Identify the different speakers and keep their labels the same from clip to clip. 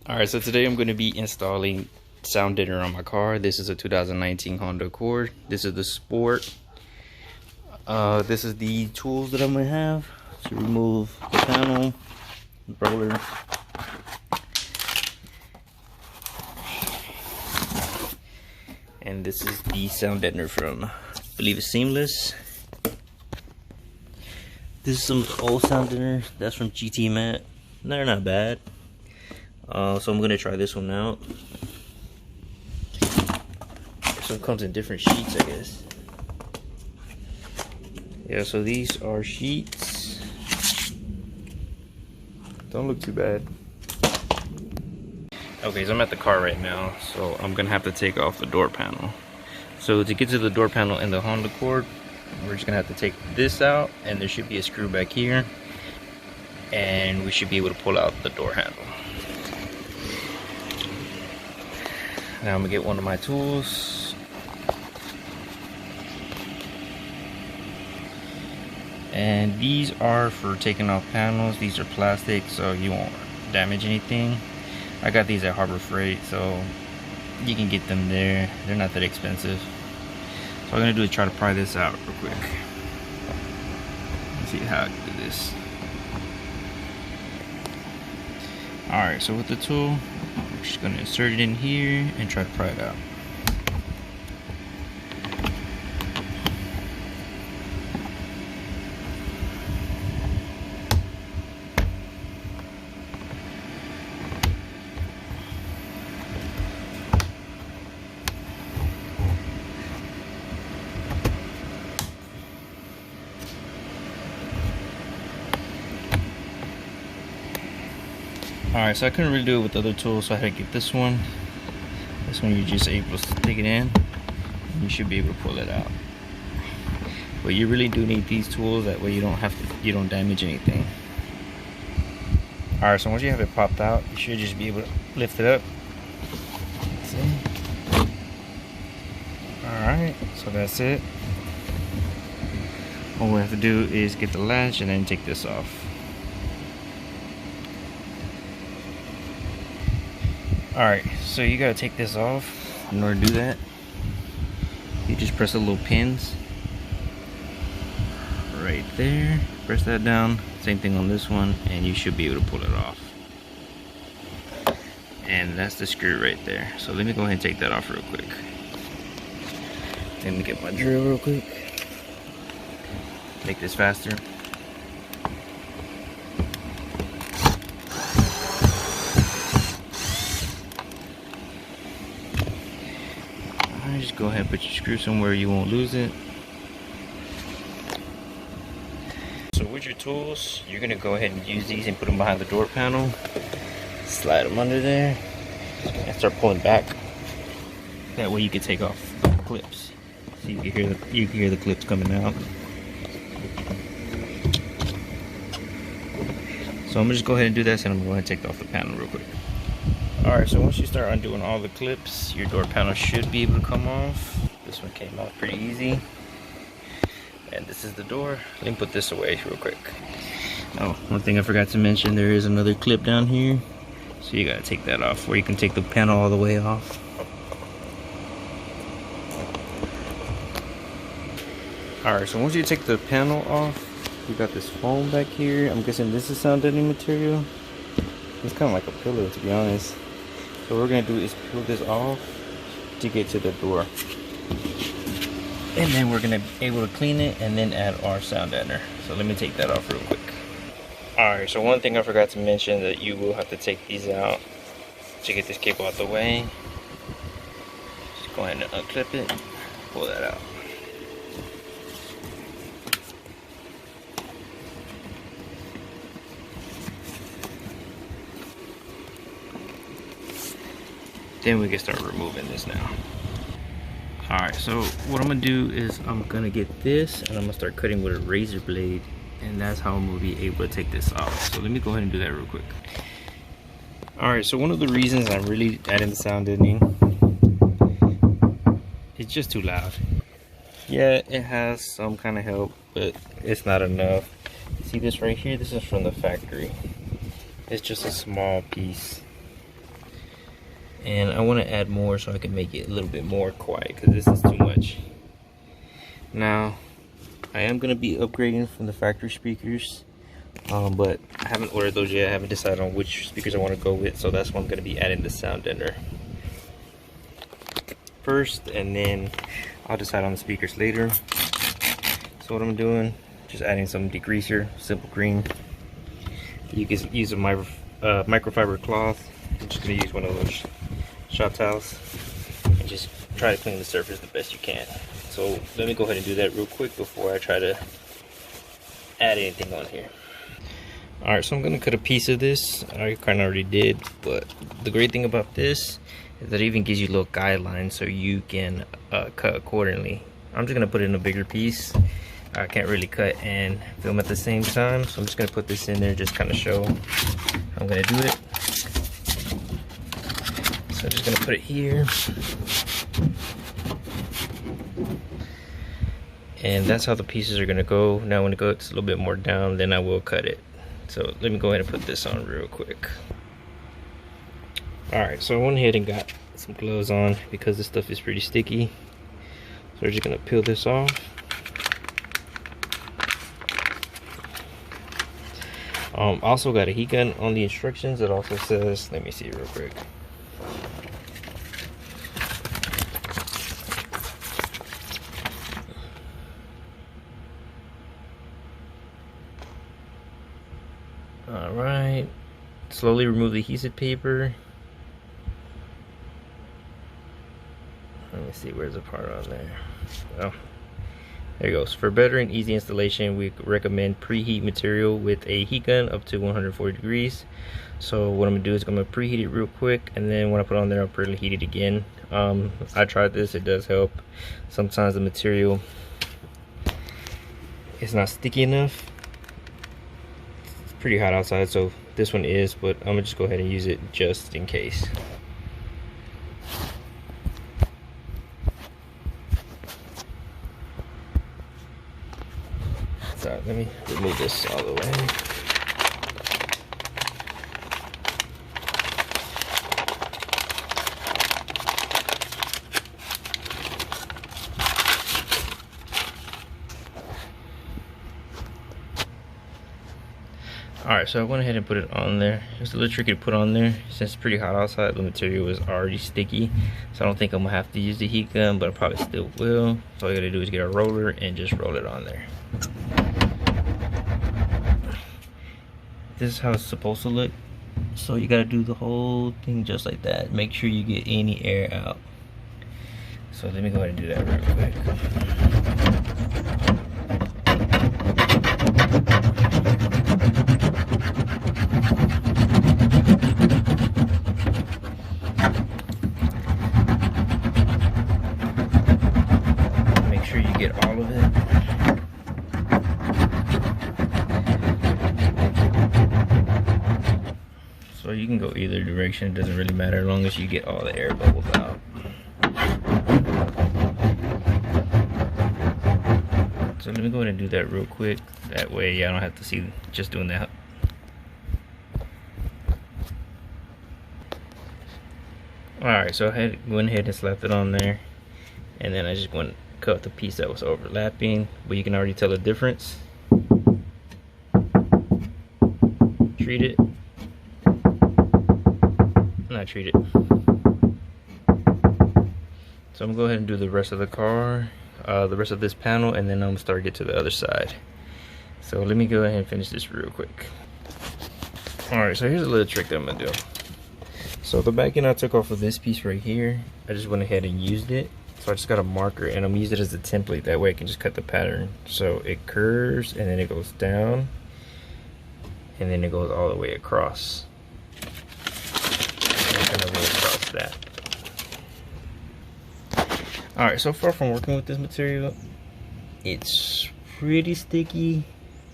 Speaker 1: Alright, so today I'm going to be installing sound deadener on my car. This is a 2019 Honda Accord. This is the Sport. This is the tools that I'm going to have to remove the panel, roller. And this is the sound deadener from, I believe it's Siless. This is some old sound deadener. That's from Gtmat. They're not bad. So I'm gonna try this one out. This one comes in different sheets, I guess. Yeah, so these are sheets. Don't look too bad. Okay, so I'm at the car right now, so I'm gonna have to take off the door panel. So to get to the door panel in the Honda Accord, we're just gonna have to take this out, and there should be a screw back here, and we should be able to pull out the door handle. Now I'm gonna get one of my tools. And these are for taking off panels. These are plastic, so you won't damage anything. I got these at Harbor Freight, so you can get them there. They're not that expensive. So what I'm gonna do is try to pry this out real quick. Let's see how I can do this. Alright, so with the tool, I'm just gonna insert it in here and try to pry it out. Alright, so I couldn't really do it with the other tools, so I had to get this one. This one you're just able to stick it in, and you should be able to pull it out. But you really do need these tools, that way you don't damage anything. Alright, so once you have it popped out, you should just be able to lift it up. See? Alright, so that's it. All we have to do is get the latch and then take this off. Alright, so you gotta take this off. In order to do that, you just press the little pins right there. Press that down. Same thing on this one, and you should be able to pull it off. And that's the screw right there. So let me go ahead and take that off real quick. Let me get my drill real quick. Make this faster. Just go ahead and put your screw somewhere you won't lose it. So with your tools, you're gonna go ahead and use these and put them behind the door panel. Slide them under there and start pulling back. That way you can take off the clips. So you can hear the clips coming out. So I'm gonna just go ahead and do this, and I'm going to take off the panel real quick. Alright, so once you start undoing all the clips, your door panel should be able to come off. This one came out pretty easy. And this is the door. Let me put this away real quick. Oh, one thing I forgot to mention, there is another clip down here. So you gotta take that off, where you can take the panel all the way off. Alright, so once you take the panel off, you got this foam back here. I'm guessing this is sound deadening material. It's kind of like a pillow, to be honest. So what we're gonna do is peel this off to get to the door, and then we're gonna be able to clean it and then add our sound deadener. So let me take that off real quick. Alright, so one thing I forgot to mention, that you will have to take these out to get this cable out the way. Just go ahead and unclip it, pull that out. Then we can start removing this now. Alright, so what I'm gonna do is I'm gonna get this, and I'm gonna start cutting with a razor blade, and that's how I'm gonna be able to take this off. So let me go ahead and do that real quick. Alright, so one of the reasons I'm really adding the sound deadening, it's just too loud. Yeah, it has some kind of help, but it's not enough. See this right here? This is from the factory. It's just a small piece. And I want to add more so I can make it a little bit more quiet, because this is too much. Now, I am going to be upgrading from the factory speakers, but I haven't ordered those yet. I haven't decided on which speakers I want to go with, so that's why I'm going to be adding the sound deadener first, and then I'll decide on the speakers later. So what I'm doing, just adding some degreaser, simple green. You can use a microfiber cloth. I'm just going to use one of those shop towels and just try to clean the surface the best you can. So let me go ahead and do that real quick before I try to add anything on here. Alright, so I'm going to cut a piece of this. I kind of already did, but the great thing about this is that it even gives you little guidelines so you can cut accordingly. I'm just going to put it in a bigger piece. I can't really cut and film at the same time, so I'm just going to put this in there, just kind of show how I'm going to do it. So I'm just going to put it here. And that's how the pieces are going to go. Now when it goes a little bit more down, then I will cut it. So let me go ahead and put this on real quick. Alright, so I went ahead and got some gloves on because this stuff is pretty sticky. So we're just going to peel this off. Also got a heat gun on the instructions. It also says, let me see real quick. Alright, slowly remove the adhesive paper. Let me see, where's the part on there? Oh, there it goes. For better and easy installation, we recommend preheat material with a heat gun up to 140 degrees. So what I'm gonna do is I'm gonna preheat it real quick, and then when I put it on there, I'll preheat it again. I tried this, it does help. Sometimes the material is not sticky enough. It's pretty hot outside, so this one is, but I'm gonna just go ahead and use it just in case. So let me remove this all the way. Alright, so I went ahead and put it on there. It's a little tricky to put on there since it's pretty hot outside. The material is already sticky, so I don't think I'm gonna have to use the heat gun, but I probably still will. So all you gotta do is get a roller and just roll it on there. This is how it's supposed to look. So you gotta do the whole thing just like that. Make sure you get any air out. So let me go ahead and do that real quick. Make sure you get all of it. So you can go either direction, it doesn't really matter as long as you get all the air bubbles out. So let me go ahead and do that real quick. That way I don't have to see just doing that. Alright, so I went ahead and slapped it on there. And then I just went and cut the piece that was overlapping. But you can already tell the difference. Treat it. Not treat it. So I'm gonna go ahead and do the rest of the car, the rest of this panel, and then I'm gonna start to get to the other side. So let me go ahead and finish this real quick. Alright, so here's a little trick that I'm gonna do. So the backing I took off of this piece right here, I just went ahead and used it. So I just got a marker and I'm using it as a template. That way I can just cut the pattern. So it curves and then it goes down and then it goes all the way across. And then we'll across that. Alright, so far from working with this material, it's pretty sticky,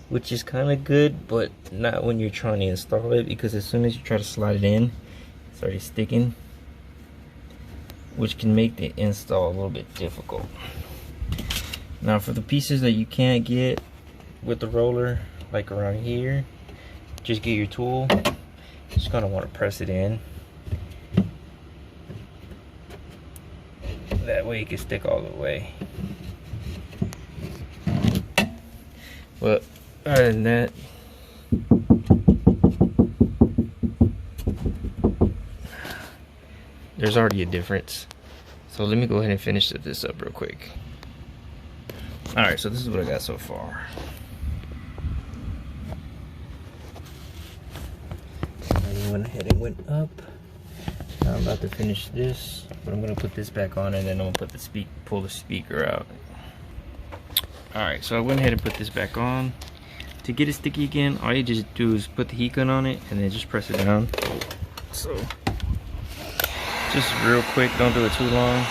Speaker 1: which is kind of good, but not when you're trying to install it, because as soon as you try to slide it in, it's already sticking, which can make the install a little bit difficult. Now for the pieces that you can't get with the roller, like around here, just get your tool. Just gonna want to press it in That way it can stick all the way. Well, other than that, there's already a difference. So let me go ahead and finish this up real quick. Alright, so this is what I got so far. I went ahead and went up. Now I'm about to finish this, but I'm gonna put this back on and then I'm gonna put pull the speaker out. Alright, so I went ahead and put this back on. To get it sticky again, all you just do is put the heat gun on it and then just press it down. So, just real quick, don't do it too long.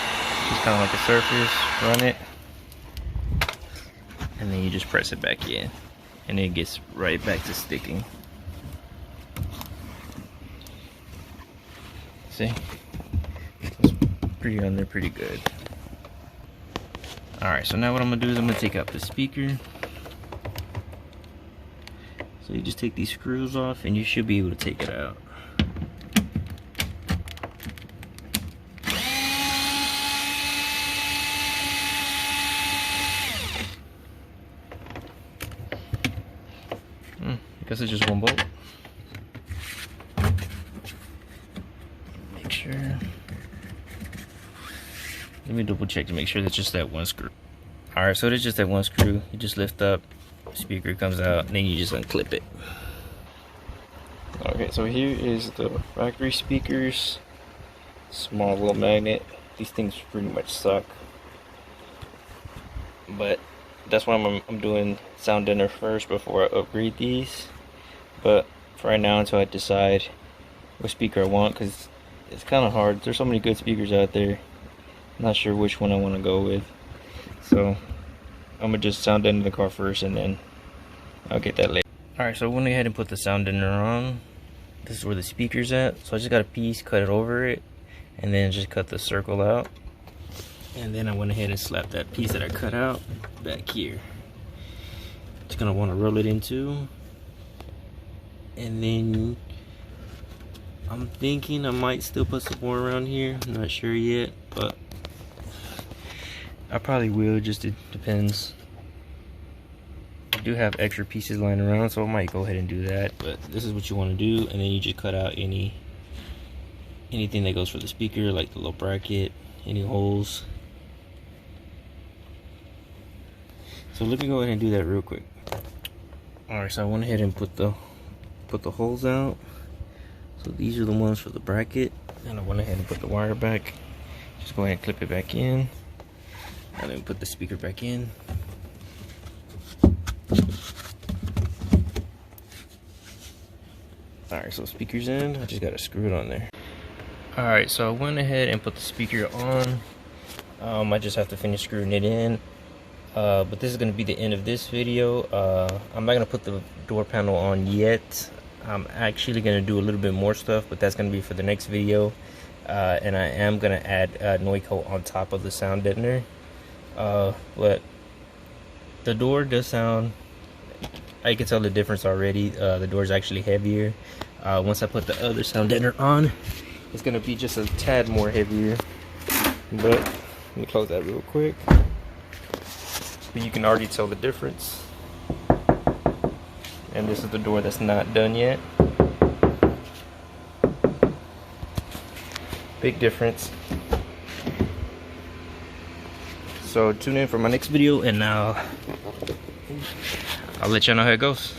Speaker 1: Just kind of like a surface, run it. And then you just press it back in. And it gets right back to sticking. See? It's pretty on there, pretty good. Alright, so now what I'm going to do is I'm going to take out the speaker. So you just take these screws off and you should be able to take it out. I guess it's just one bolt. Make sure. Let me double check to make sure that's just that one screw. Alright, so it's just that one screw. You just lift up, speaker comes out, and then you just unclip it. Okay, so here is the factory speakers. Small little magnet. These things pretty much suck. But that's why I'm doing sound deadener first before I upgrade these. But for right now, until I decide what speaker I want, because it's kind of hard. There's so many good speakers out there. I'm not sure which one I want to go with. So I'm gonna just sound deaden the car first and then I'll get that later. Alright, so I went ahead and put the sound deadener on. This is where the speaker's at. So I just got a piece, cut it over it, and then just cut the circle out. And then I went ahead and slapped that piece that I cut out back here. Just gonna want to roll it into. And then I'm thinking I might still put some more around here. I'm not sure yet, but I probably will, just it depends. I do have extra pieces lying around, so I might go ahead and do that. But this is what you want to do, and then you just cut out anything that goes for the speaker, like the little bracket, any holes. So let me go ahead and do that real quick. Alright, so I went ahead and put the holes out. So these are the ones for the bracket, and I went ahead and put the wire back. Just go ahead and clip it back in, and then put the speaker back in. Alright, so speaker's in. I just gotta screw it on there. Alright, so I went ahead and put the speaker on. I just have to finish screwing it in. But this is gonna be the end of this video. I'm not gonna put the door panel on yet. I'm actually gonna do a little bit more stuff, but that's gonna be for the next video. And I am gonna add noise coat on top of the sound deadener. But the door does sound, I can tell the difference already. The door is actually heavier. Once I put the other sound deadener on, it's gonna be just a tad more heavier. But let me close that real quick. But you can already tell the difference. And this is the door that's not done yet. Big difference. So tune in for my next video, and I'll let y'all know how it goes.